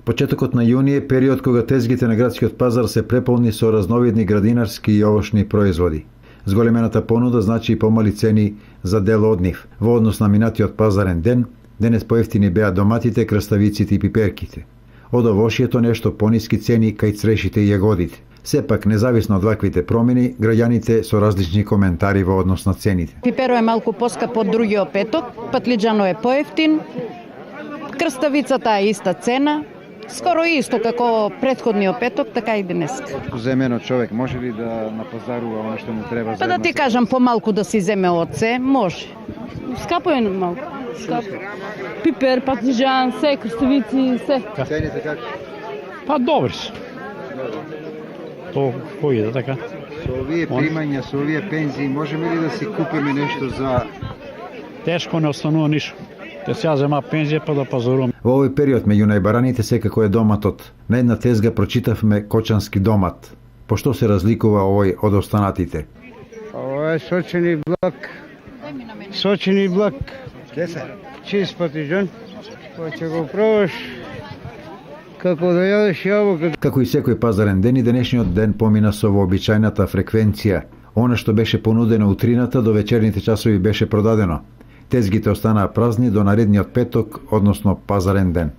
Почетокот на јуни е период кога тезгите на градскиот пазар се преполни со разновидни градинарски и овошни производи. Зголемената понуда значи и помали цени за дел од нив. Во однос на минатиот пазарен ден, денес поевтини беа доматите, краставиците и пиперките. Од овошјето нешто пониски цени кај црешите и јагодите. Сепак, независно од ваквите промени, граѓаните со различни коментари во однос на цените. Пиперо е малку поскап од другиот петок, патлиџано е поевтин, крставицата е иста цена, скоро исто како претходниот петок, така и денес. Земено човек може ли да напазарува оно што му треба за? Па да ти кажам, помалку да си земе од се, може. Скапо е малку. Скапо. Пипер, патлиџан, се, крставици, се. Цените како? Па добри се. То кој да така? Со овие примања, со овие пензии, можеме ли да си купиме нешто за... Тешко не останува ништо. Те сега зема пензија па да пазарувам. Во овој период меѓу најбараните секако е доматот. На една тезга прочитавме кочански домат. По што се разликува овој од останатите? Ова е сочени блак. Сочени блак. Ке се? Чист патиџан. Па ќе го пробаш како да јадеш јаболка. Како и секој пазарен ден, и денешниот ден помина со вообичајната фреквенција. Она што беше понудено утрината до вечерните часови беше продадено. Тезгите останаа празни до наредниот петок, односно пазарен ден.